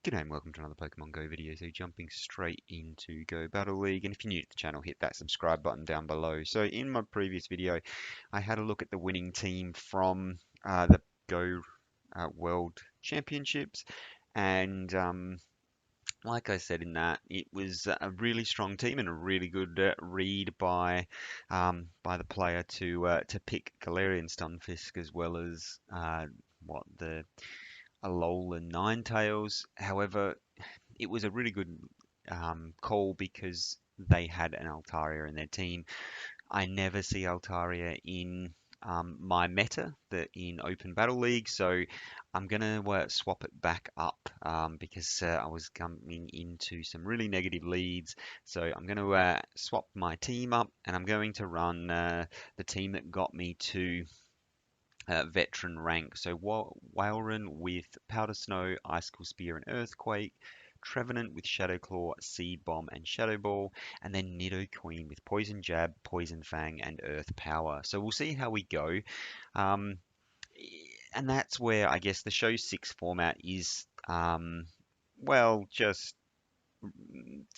G'day and welcome to another Pokemon Go video. So jumping straight into Go Battle League, and if you're new to the channel, hit that subscribe button down below. So in my previous video, I had a look at the winning team from the Go World Championships, and like I said in that, it was a really strong team and a really good read by the player to pick Galarian Stunfisk as well as what the Alolan Ninetales. However, it was a really good call because they had an Altaria in their team. I never see Altaria in my meta, in Open Battle League, so I'm gonna swap it back up because I was coming into some really negative leads. So I'm gonna swap my team up, and I'm going to run the team that got me to veteran rank. So Walrein with Powder Snow, Icicle Spear, and Earthquake. Trevenant with Shadow Claw, Seed Bomb, and Shadow Ball, and then Nidoqueen with Poison Jab, Poison Fang, and Earth Power. So we'll see how we go. Um, and that's where I guess the show 6 format is, well, just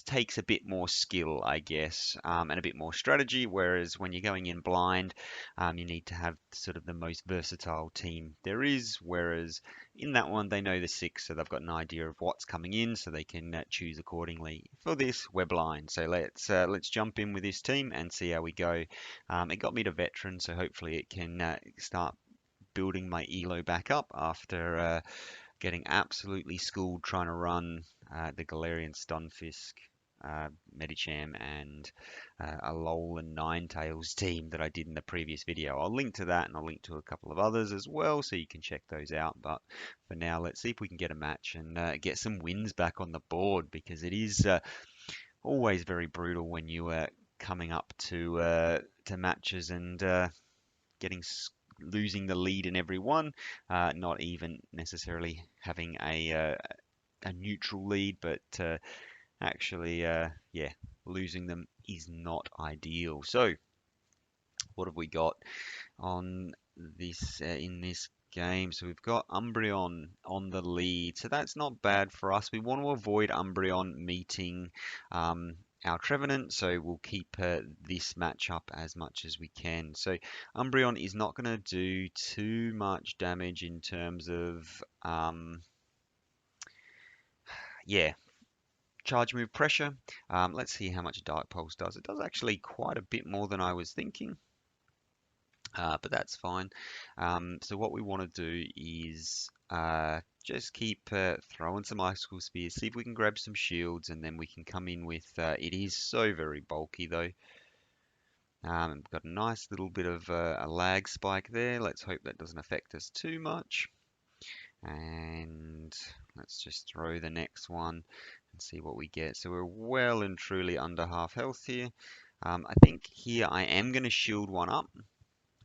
takes a bit more skill, I guess, and a bit more strategy. Whereas when you're going in blind, you need to have sort of the most versatile team there is. Whereas in that one, they know the six, so they've got an idea of what's coming in, so they can choose accordingly. For this, we're blind, so let's jump in with this team and see how we go. It got me to veteran, so hopefully it can start building my elo back up after getting absolutely schooled trying to run the Galarian Stunfisk, Medicham, and Alolan Ninetales team that I did in the previous video. I'll link to that, and I'll link to a couple of others as well, so you can check those out. But for now, let's see if we can get a match and get some wins back on the board, because it is always very brutal when you are coming up to matches and getting losing the lead in every one, not even necessarily having a neutral lead, but actually, yeah, losing them is not ideal. So, what have we got on this in this game? So we've got Umbreon on the lead, so that's not bad for us. We want to avoid Umbreon meeting our Trevenant, so we'll keep this matchup as much as we can. So Umbreon is not going to do too much damage in terms of, yeah, charge move pressure. Let's see how much Dark Pulse does. It does actually quite a bit more than I was thinking. But that's fine. So what we want to do is just keep throwing some icicle spears, see if we can grab some shields, and then we can come in with. It is so very bulky though. We've got a nice little bit of a lag spike there. Let's hope that doesn't affect us too much. And let's just throw the next one and see what we get. So we're well and truly under half health here. I think here I am going to shield one up,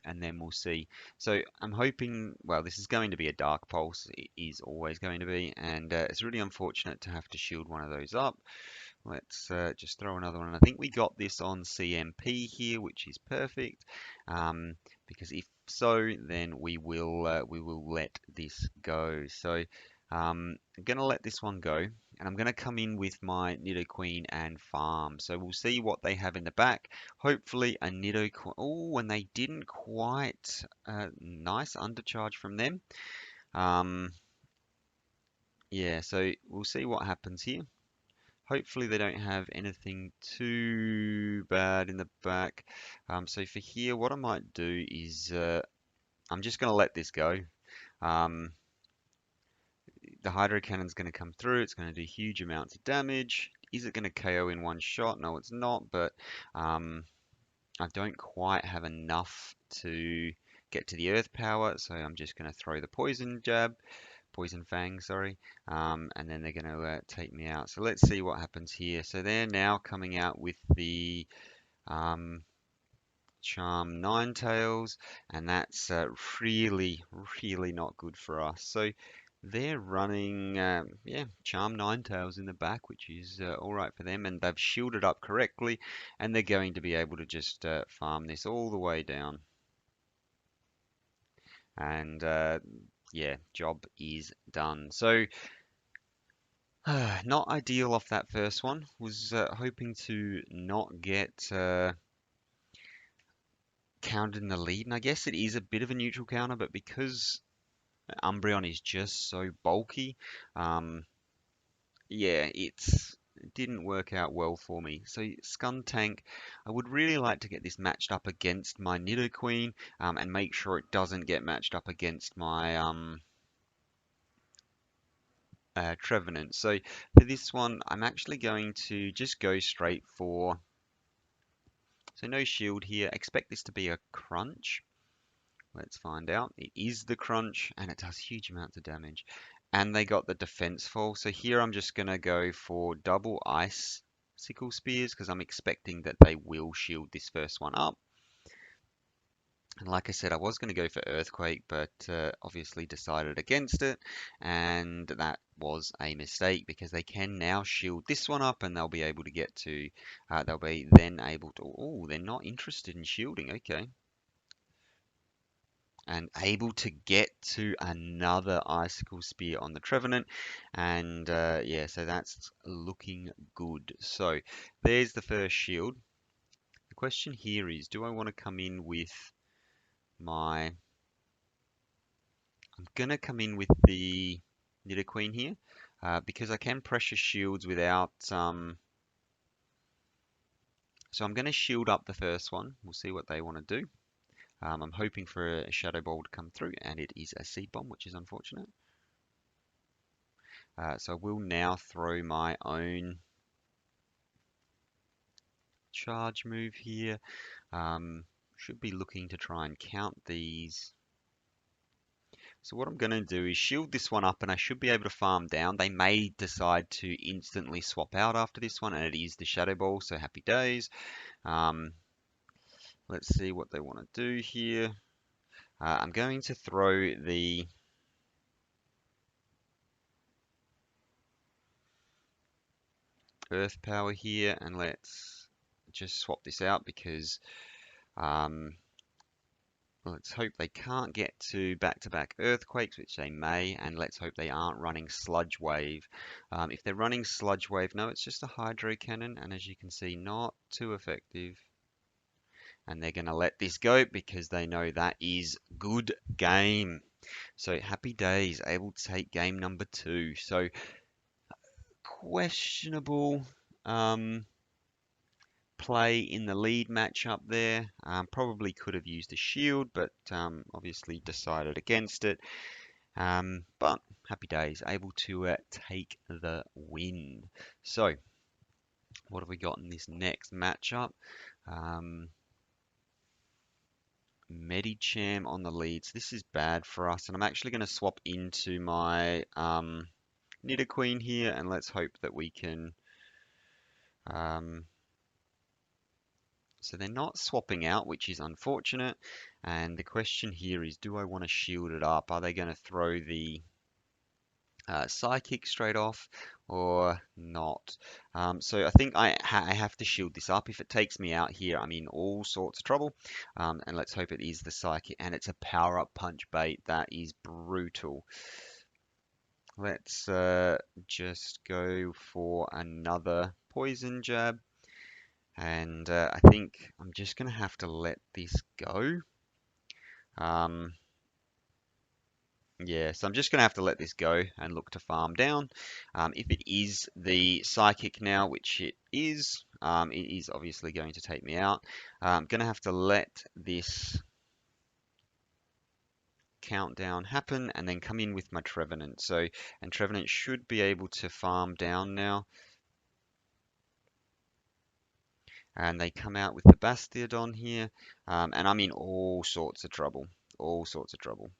and then we'll see. So I'm hoping, well, this is going to be a Dark Pulse. It is always going to be, and it's really unfortunate to have to shield one of those up. Let's just throw another one. I think we got this on CMP here, which is perfect, because if so, then we will let this go. So I'm going to let this one go, and I'm going to come in with my Nidoqueen and farm. So we'll see what they have in the back. Hopefully a Nidoqueen. Oh, and they didn't quite. Nice undercharge from them. Yeah, so we'll see what happens here. Hopefully they don't have anything too bad in the back. So for here, what I might do is I'm just going to let this go. Um, the Hydro Cannon's going to come through. It's going to do huge amounts of damage. Is it going to KO in one shot? No, it's not, but I don't quite have enough to get to the Earth Power, so I'm just going to throw the Poison Fang, sorry, and then they're going to take me out. So let's see what happens here. So they're now coming out with the Charm Ninetales, and that's really, really not good for us. So they're running, yeah, Charm Ninetales in the back, which is all right for them, and they've shielded up correctly, and they're going to be able to just farm this all the way down. And yeah, job is done. So Not ideal off that first one. Was hoping to not get countered in the lead, and I guess it is a bit of a neutral counter, but because Umbreon is just so bulky, um, yeah, it didn't work out well for me. So Skuntank, I would really like to get this matched up against my Nidoqueen, and make sure it doesn't get matched up against my Trevenant. So for this one, I'm actually going to just go straight for, so no shield here. Expect this to be a crunch. Let's find out. It is the crunch, and it does huge amounts of damage. And they got the defense fall. So here I'm just going to go for double ice sickle spears because I'm expecting that they will shield this first one up. And like I said, I was going to go for Earthquake, but obviously decided against it. And that was a mistake because they can now shield this one up and they'll be able to get to, they'll be then able to, oh, they're not interested in shielding. Okay. And able to get to another Icicle Spear on the Trevenant. And yeah, so that's looking good. So there's the first shield. The question here is, do I want to come in with my... I'm going to come in with the Nidoqueen here, because I can pressure shields without... So I'm going to shield up the first one. We'll see what they want to do. I'm hoping for a Shadow Ball to come through, and it is a Seed Bomb, which is unfortunate. So I will now throw my own charge move here. Should be looking to try and count these. So what I'm going to do is shield this one up and I should be able to farm down. They may decide to instantly swap out after this one, and it is the Shadow Ball, so happy days. Let's see what they want to do here. I'm going to throw the Earth Power here, and let's just swap this out because let's hope they can't get to back-to-back Earthquakes, which they may, and let's hope they aren't running Sludge Wave. If they're running Sludge Wave, no, it's just a Hydro Cannon, and as you can see, not too effective. And they're going to let this go because they know that is good game. So happy days, able to take game number 2. So questionable play in the lead matchup there. Probably could have used a shield, but obviously decided against it. But happy days, able to take the win. So, what have we got in this next matchup? Medicham on the lead. So this is bad for us, and I'm actually going to swap into my Nidoqueen here, and let's hope that we can... So they're not swapping out, which is unfortunate. And the question here is, do I want to shield it up? Are they going to throw the Psychic straight off or not? So I think I have to shield this up. If it takes me out here, I'm in all sorts of trouble. And let's hope it is the Psychic. And it's a power-up punch bait. That is brutal. Let's just go for another Poison Jab. And I think I'm just going to have to let this go. Yeah, so I'm just going to have to let this go and look to farm down. If it is the Psychic now, which it is obviously going to take me out. I'm going to have to let this countdown happen and then come in with my Trevenant. And Trevenant should be able to farm down now. And they come out with the Bastiodon here, and I'm in all sorts of trouble. All sorts of trouble.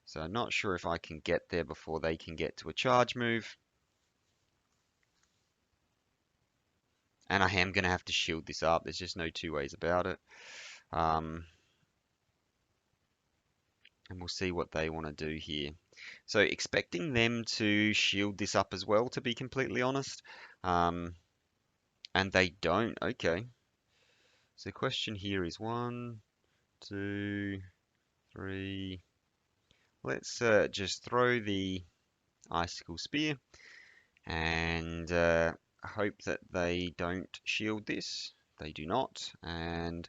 So I'm not sure if I can get there before they can get to a charge move. And I am going to have to shield this up. There's just no two ways about it. And we'll see what they want to do here. So expecting them to shield this up as well, to be completely honest. And they don't. Okay. So the question here is 1, 2, 3. Let's just throw the Icicle Spear. And and hope that they don't shield this. They do not, and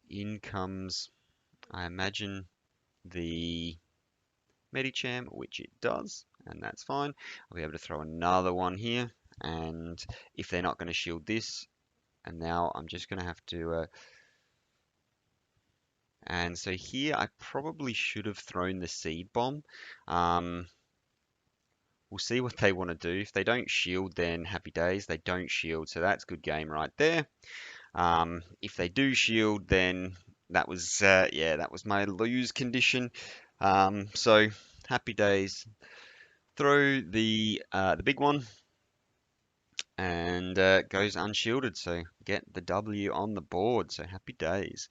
in comes, I imagine, the Medicham, which it does, and that's fine. I'll be able to throw another one here, and if they're not going to shield this, and now I'm just going to have to and so here I probably should have thrown the seed bomb. Um, we'll see what they want to do. If they don't shield, then happy days. They don't shield, so that's good game right there. If they do shield, then that was yeah, that was my lose condition. So happy days. Throw the big one and goes unshielded. So get the W on the board. So happy days.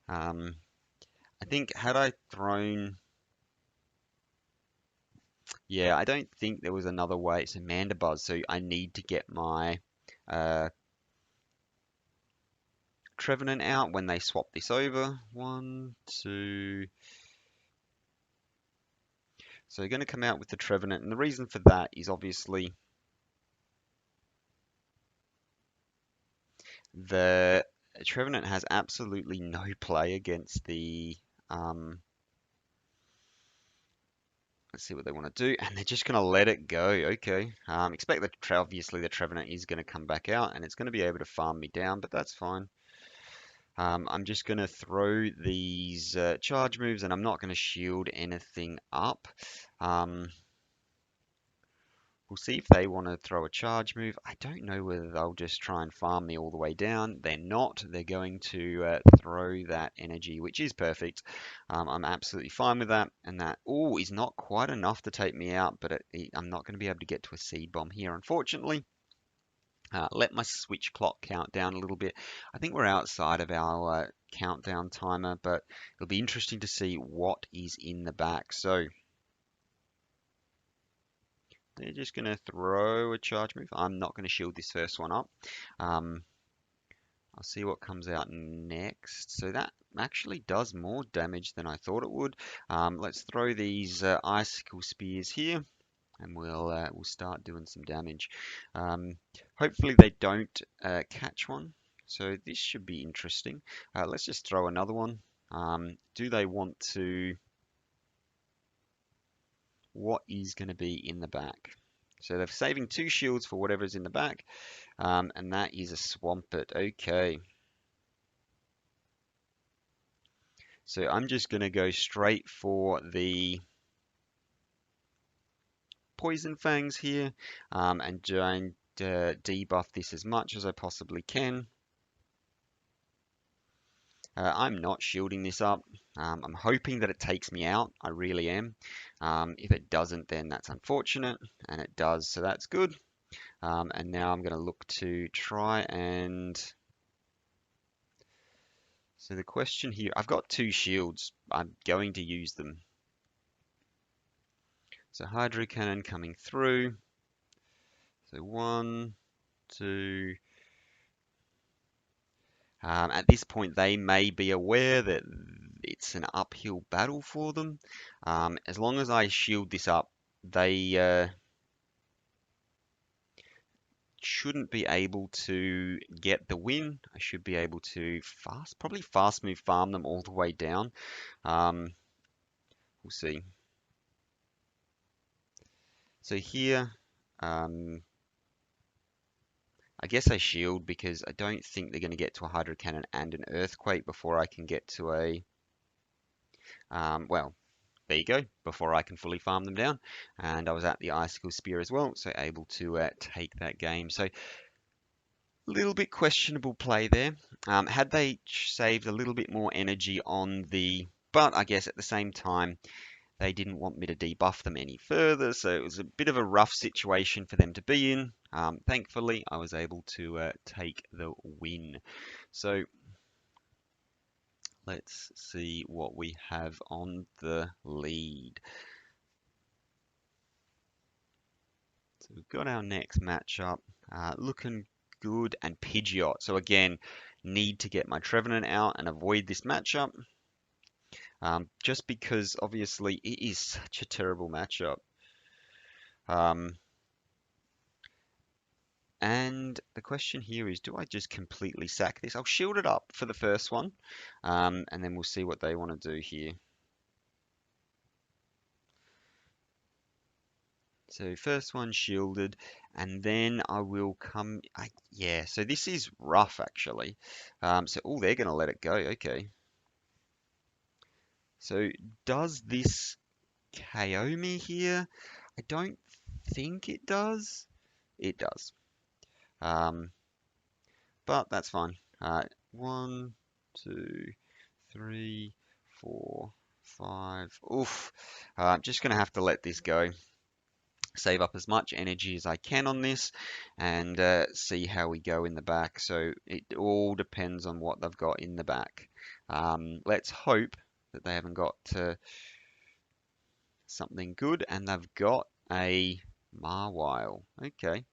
Um, I think had I thrown, yeah, I don't think there was another way. It's a Mandibuzz, so I need to get my uh, Trevenant out when they swap this over. One, two. So going to come out with the Trevenant, and the reason for that is obviously the Trevenant has absolutely no play against the. Let's see what they want to do, and they're just going to let it go. Okay. Expect that obviously the Trevenant is going to come back out, and it's going to be able to farm me down, but that's fine. I'm just going to throw these charge moves, and I'm not going to shield anything up. Um, we'll see if they want to throw a charge move. I don't know whether they'll just try and farm me all the way down. They're not. They're going to throw that energy, which is perfect. I'm absolutely fine with that. And that, oh, is not quite enough to take me out, but I'm not going to be able to get to a seed bomb here, unfortunately. Let my switch clock count down a little bit. I think we're outside of our countdown timer, but it'll be interesting to see what is in the back. So they're just going to throw a charge move. I'm not going to shield this first one up. I'll see what comes out next. So that actually does more damage than I thought it would. Let's throw these icicle spears here, and we'll start doing some damage. Hopefully they don't catch one, so this should be interesting. Let's just throw another one. Do they want to? What is going to be in the back? So they're saving 2 shields for whatever's in the back, and that is a Swampert. Okay. So I'm just going to go straight for the Poison Fangs here, and try and debuff this as much as I possibly can. I'm not shielding this up. I'm hoping that it takes me out. I really am. If it doesn't, then that's unfortunate, and it does, so that's good. And now I'm going to look to try and... So the question here, I've got 2 shields. I'm going to use them. So Hydro Cannon coming through. So 1, 2... at this point, they may be aware that it's an uphill battle for them. As long as I shield this up, they shouldn't be able to get the win. I should be able to probably fast move farm them all the way down. We'll see. So here, I guess I shield because I don't think they're going to get to a Hydro Cannon and an Earthquake before I can get to a, well, there you go, before I can fully farm them down. And I was at the Icicle Spear as well, so able to take that game. So a little bit questionable play there. Had they saved a little bit more energy on the, but I guess at the same time, they didn't want me to debuff them any further, so it was a bit of a rough situation for them to be in. Thankfully, I was able to take the win. So let's see what we have on the lead. So we've got our next matchup, looking good, and Pidgeot. So again, need to get my Trevenant out and avoid this matchup. Just because obviously it is such a terrible matchup. And the question here is, do I just completely sack this? I'll shield it up for the first one, and then we'll see what they want to do here. So first one shielded, and then I will come. Yeah, so this is rough actually. Oh, they're gonna let it go. Okay. So does this KO me here? I don't think it does. It does. Um, but that's fine. One, two, three, four, five. Oof. Just gonna have to let this go. Save up as much energy as I can on this and see how we go in the back. So it all depends on what they've got in the back. Let's hope that they haven't got something good and they've got a Marwile. Okay.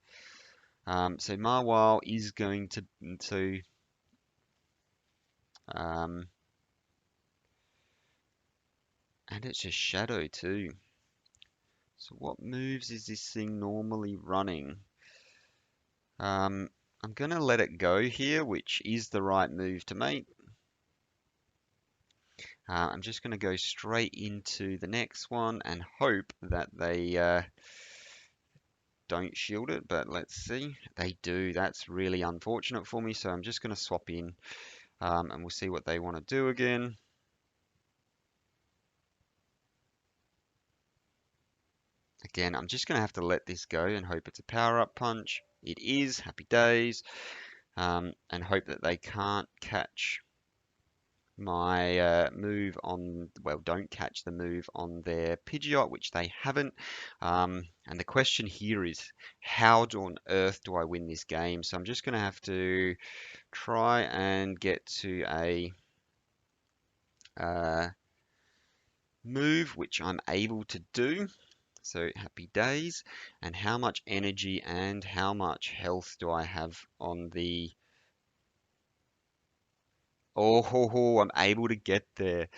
So Marwile is going to um, and it's a shadow too. So what moves is this thing normally running? I'm going to let it go here, which is the right move to make. I'm just going to go straight into the next one and hope that they don't shield it, but let's see. They do. That's really unfortunate for me, so I'm just going to swap in and we'll see what they want to do again. Again, I'm just going to have to let this go and hope it's a power-up punch. It is. Happy days. And hope that they can't catch my move on, well, don't catch the move on their Pidgeot, which they haven't. And the question here is, how on earth do I win this game? So I'm just going to have to try and get to a move which I'm able to do. So happy days. And how much energy and how much health do I have on the... Oh, I'm able to get there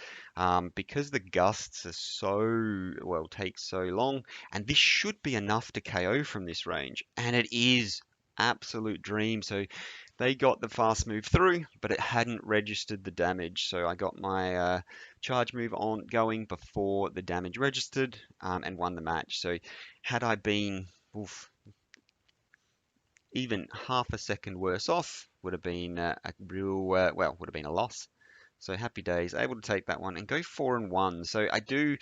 because the gusts are so, well, take so long. And this should be enough to KO from this range. And it is absolute dream. So they got the fast move through, but it hadn't registered the damage. So I got my charge move on going before the damage registered and won the match. So had I been, oof, even half a second worse off, would have been a real, well, would have been a loss. So happy days, able to take that one and go 4-1. So I do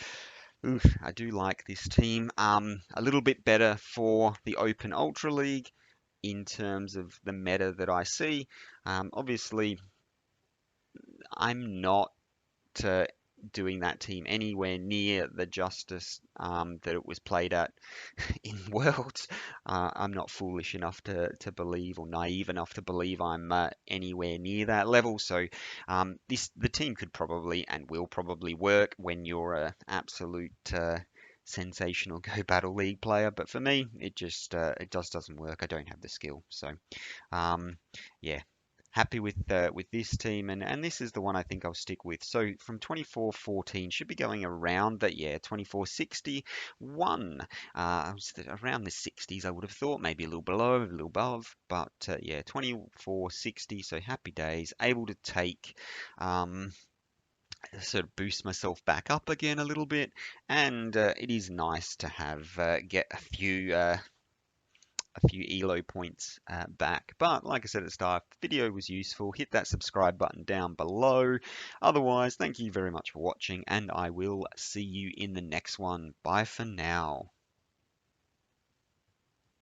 like this team. A little bit better for the Open Ultra League in terms of the meta that I see. Obviously, I'm not doing that team anywhere near the justice that it was played at in Worlds. I'm not foolish enough to believe or naive enough to believe I'm anywhere near that level. So the team could probably and will probably work when you're an absolute sensational Go Battle League player. But for me, it just doesn't work. I don't have the skill. So yeah, happy with this team, and this is the one I think I'll stick with. So from 24-14 should be going around that, yeah, 24-61. Around the 60s, I would have thought, maybe a little below, a little above, but yeah, 24-60. So happy days, able to take. Sort of boost myself back up again a little bit, and it is nice to have get a few elo points back. But like I said at the start, if the video was useful, hit that subscribe button down below. Otherwise, thank you very much for watching, and I will see you in the next one. Bye for now.